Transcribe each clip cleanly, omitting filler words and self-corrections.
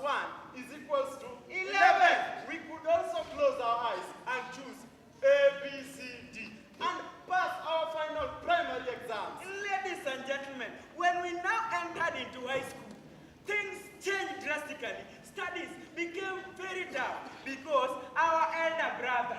1 is equals to 11. We could also close our eyes and choose A, B, C, D and pass our final primary exams. Ladies and gentlemen, when we now entered into high school, things changed drastically. Studies became very tough because our elder brother,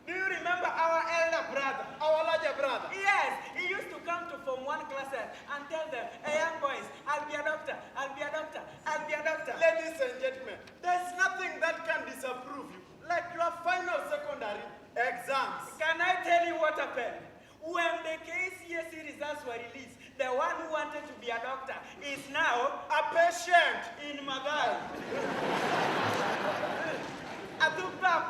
do you remember our elder brother? Our larger brother? Yes, he used to come to Form 1 classes and tell them, hey young boys, I'll be a doctor, I'll be a doctor, I'll be a doctor. Ladies and gentlemen, there's nothing that can disapprove you like your final secondary exams. Can I tell you what happened? When the KCSE results were released, the one who wanted to be a doctor is now a patient in Magai.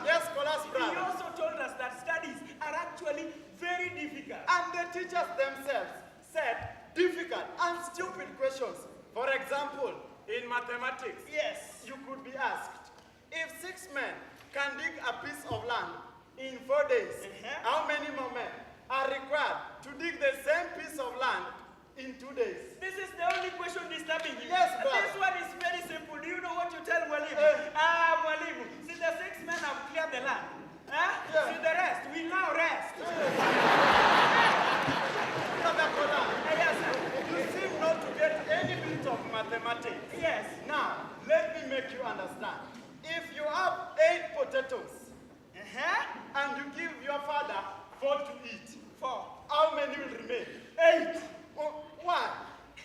Yes, Colas brother. He also told us that studies are actually very difficult. And the teachers themselves said difficult and stupid questions. For example, in mathematics, yes, you could be asked, if 6 men can dig a piece of land in 4 days, how many more men are required to dig the same piece of land in 2 days? This is the only question disturbing you. Yes, brother. This one is very simple. Do you know what you tell Mwalimu? Mwalimu, see the 6 men have cleared the land. Yeah. See the rest, we now rest. Brother Kola, Yes, sir. you seem not to get any bit of mathematics. Yes. Now, let me make you understand. If you have 8 potatoes, and you give your father 4 to eat, 4. how many will remain? 8. Why?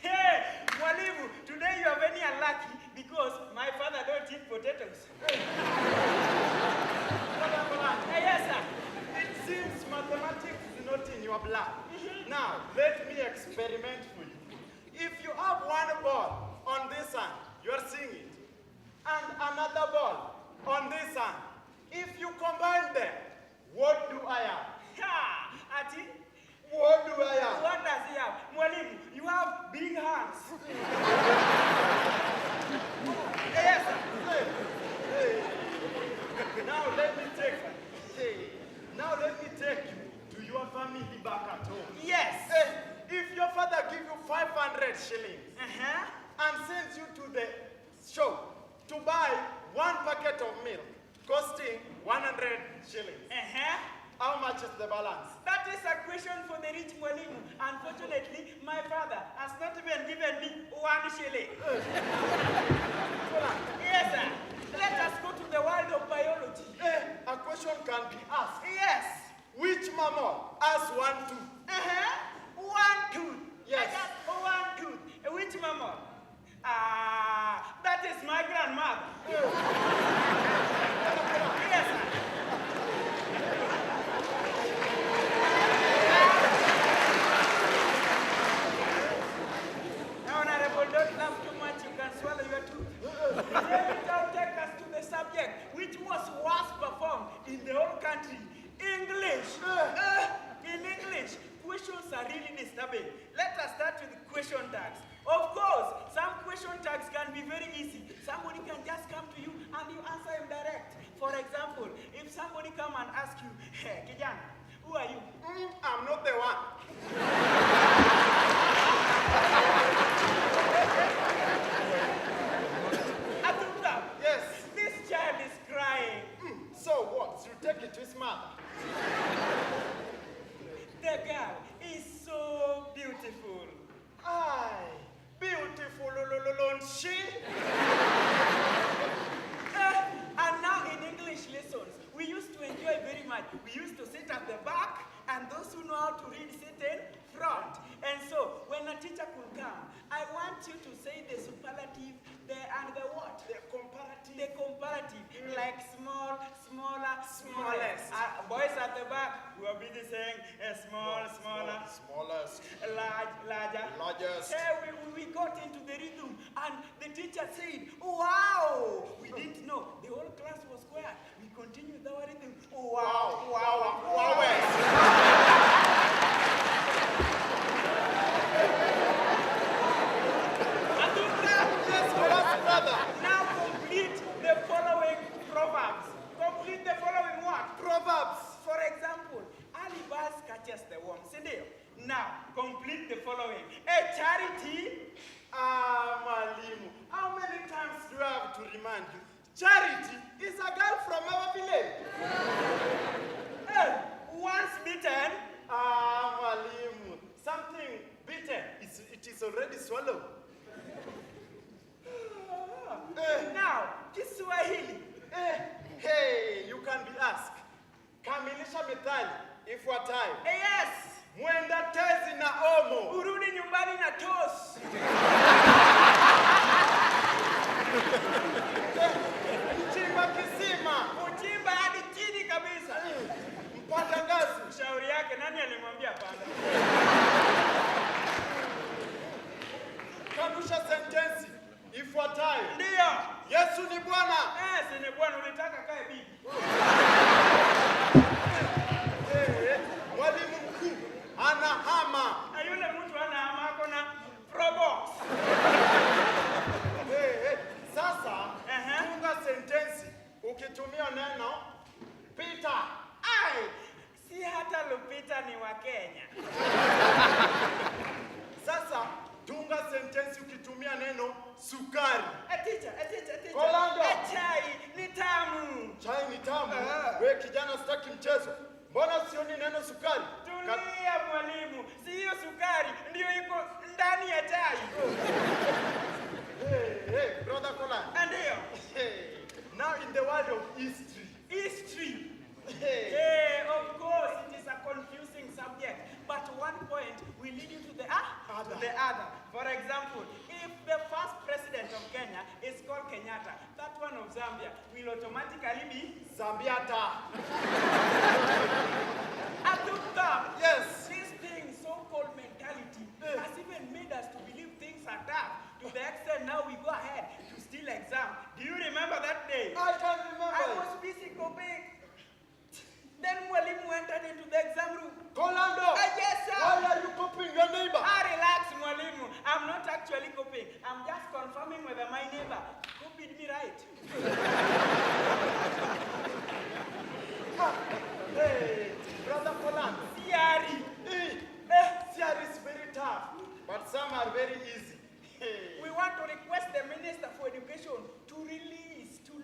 Hey, Mwalimu, today you are very unlucky because my father don't eat potatoes. Yes, sir. It seems mathematics is not in your blood. Now, let me experiment for you. If you have 1 ball on this hand, you are seeing it, and another ball on this hand, if you combine them, what do I have? Ati, What do I have? what does he have? Mwalimu, you have big hands. Yes, sir. Hey. Now let me take you to your family back at home. Yes. If your father gives you 500 shillings and sends you to the shop to buy 1 packet of milk costing 100 shillings, how much is the balance? That is a question for the rich Mwalimu. Unfortunately, my father has not even given me 1 shilling. Yes, sir. Let us go to the world of biology. A question can be asked. Yes. Which mammal has 1 tooth? 1 tooth. Yes. I got 1 tooth. Which mammal? That is my grandmother. Yes, sir. Honorable, don't laugh too much. You can swallow your tooth. Let me now take us to the subject which was worst performed in the whole country. English. In English, questions are really disturbing. Let us start with question tags. Of course, some question tags can be very easy. Somebody can just come to you and you answer him direct. For example, if somebody come and ask you, hey, Kijana, who are you? I'm not the one. Atumta, Yes. this child is crying. So what? You take it to his mother. The girl is so beautiful. Aye, beautiful, she. And now in English lessons, we used to enjoy very much. We used to sit at the back, and those who know how to read sit in front. And so, when a teacher could come, I want you to say the superlative, and the what? The comparative. The comparative, like small, smaller, Smallest. Boys at the back, we are busy saying small, smaller, Smallest. large, larger. Largest. Hey, we got into the rhythm, and the teacher said, wow! We didn't know. The whole class was quiet. We continued our rhythm. Wow, wow, wow. Now complete the following proverbs. Complete the following what? Proverbs. For example, Alibas catches the worm. Now, complete the following. A charity Mwalimu, how many times do I have to remind you? Charity is a girl from our village. Once bitten. Mwalimu, something bitten, it is already swallowed. Now, Kiswahili. Hey, you can be asked. Kamilisha methali ifuatayo. Yes. Mwenda tezi na omo. Urudi nyumbani na toss. Uchimba kisima. Uchimba hadi chini kabisa. Mpanda ngazi. Shauri yake nani alimwambia panda? Kanusha sentensi ifuatayo. Ndio. Yesu ni Bwana. Si ni Bwana, ulitaka kae bibi. Mwalimu mkuu anahama. Na yule mtu anahama ako na probox. Sasa funga sentensi ukitumia neno Peter. Si hata Lupita ni wa Kenya. Sasa tunga sentensi ukitumia neno sukari. Teacher. Kolando. Chai ni tamu. Chai ni tamu. Wewe kijana sitaki mchezo. Mbona sioni neno sukari? Tulia mwalimu. Si hiyo sukari ndio iko ndani ya chai. Hey, brother Kolando. Ndio. Now in the world of history. Of course, it is a confusing subject, but one point will lead you to the other. For example, if the first president of Kenya is called Kenyatta, that one of Zambia will automatically be Zambiata. Yes. This thing, so-called mentality, has even made us to believe things are tough. To the extent now we go ahead to steal exam. Do you remember that day? I can't remember. I was busy copying. Then Mwalimu entered into the exam room. Kolando! Yes, sir. Why are you copying your neighbor? Relax, Mwalimu. I'm not actually copying. I'm just confirming whether my neighbor copied me right. Hey, brother Kolando. Siari. Siari is very tough, but some are very easy. We want to request the Minister for Education to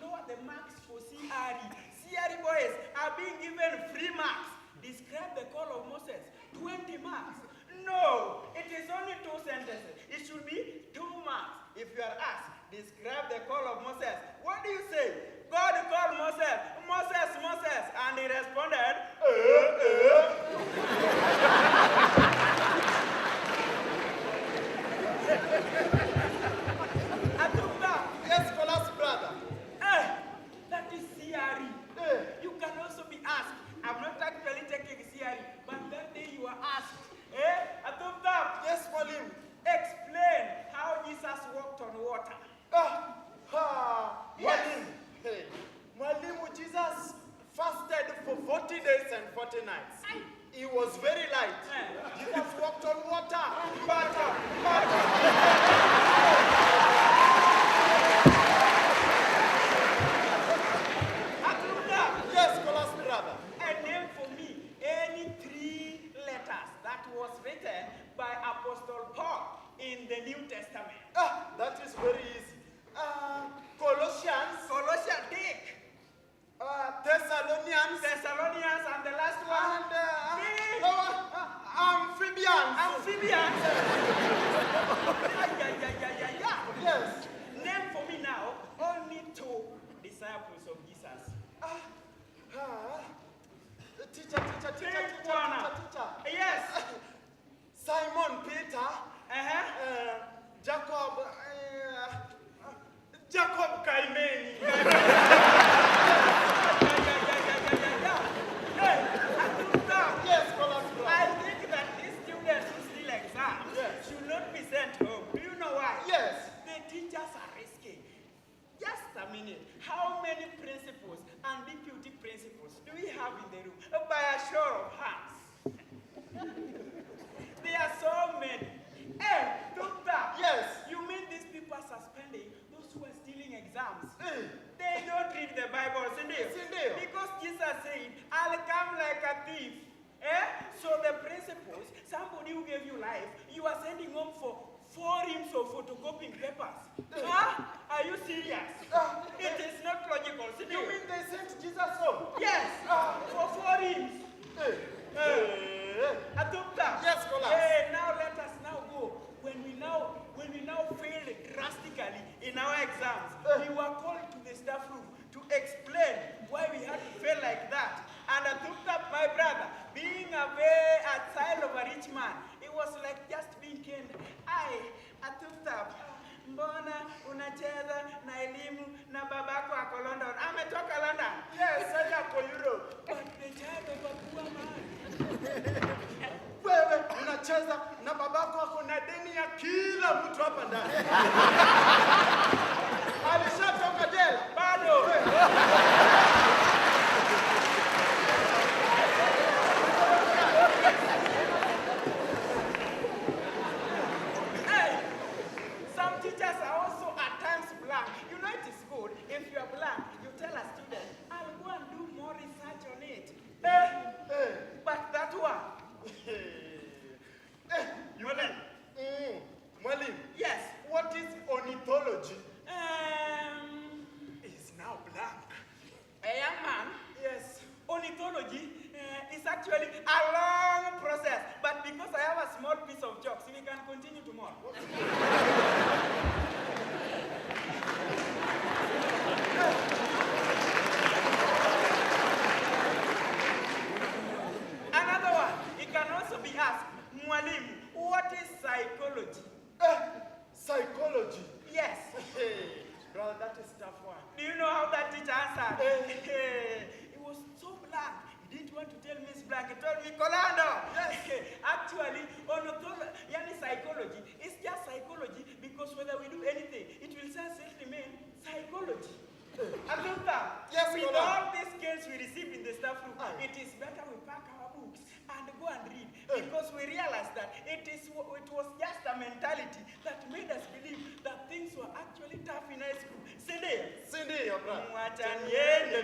lower the marks for Siari. Siari boys are being given free marks. Describe the call of Moses. 20 marks. No, it is only 2 sentences. It should be 2 marks. If you are asked, describe the call of Moses. What do you say? God called Moses, Moses, and he responded, Yes, Kolas brother. That is Siari. You can also be asked. I'm not actually taking Siari, but that day you are asked. Yes, Mwalimu. Explain how Jesus walked on water. Mwalimu. Hey, Mwalimu, Jesus fasted for 40 days and 40 nights. He was very light. Jesus walked on water. Yes, Kolas brother. And name for me any 3 letters that was written by Apostle Paul in the New Testament. That is very easy. Colossians, Dick. Thessalonians, And the last one. Amphibians. Yes. Name for me now only 2 disciples of Jesus. Teacher. Yes. Simon Peter, Jacob Kaimeni. Yes, Kolas brother. I think that these students who steal exams should not be sent home. Do you know why? Yes. The teachers are risky. Just a minute. How many principals and deputy principals do we have in the room? By a show of hands. There are so many. Doctor. Yes. You mean these people are suspending those who are stealing exams? They don't read the Bible, Sindio. because Jesus said, I'll come like a thief. So the principals, somebody who gave you life, you are sending home for 4 reams of photocopying papers. Huh? Are you serious? It is not logical. You mean they sent Jesus home? Yes, for 4 reams. Atupta. Yes, Kolas. Now let us now go. When we now failed drastically in our exams, we were called to the staff room to explain why we had to fail like that. And Atupta, my brother, being a child of a rich man, it was like just being caned. Atupta, mbona unacheza na elimu na babako ako London? Ametoka London. Yes, I am for Europe. But the child of a poor man. Wewe unacheza na babako ako na deni ya kila mtu hapa ndani. Alishatoka jela. Bado. Some teachers are also at times blank. You know it is good. If you are blank, you tell a student, I'll go and do more research on it. But that one. Mwalimu. Yes. What is ornithology? Is now blank. A young man. Yes. Ornithology is actually a long process. But because I have a small piece of jokes, we can continue tomorrow. Another one, it can also be asked, Mwalimu, what is psychology? Psychology. Yes. Brother, that is tough one. Do you know how that teacher answered? It was so blank. He didn't want to tell Miss Blank. He told me, Colando. Yes. Actually, psychology is just psychology because whether we do anything, it will just remain psychology. Atupta, yes, with Colando. all these skills we received in the staff room, it is better we pack our books and go and read because we realized that it was just a mentality that made us believe that things were actually tough in high school. Cindy, Cindy, your brother. Mwachaniende.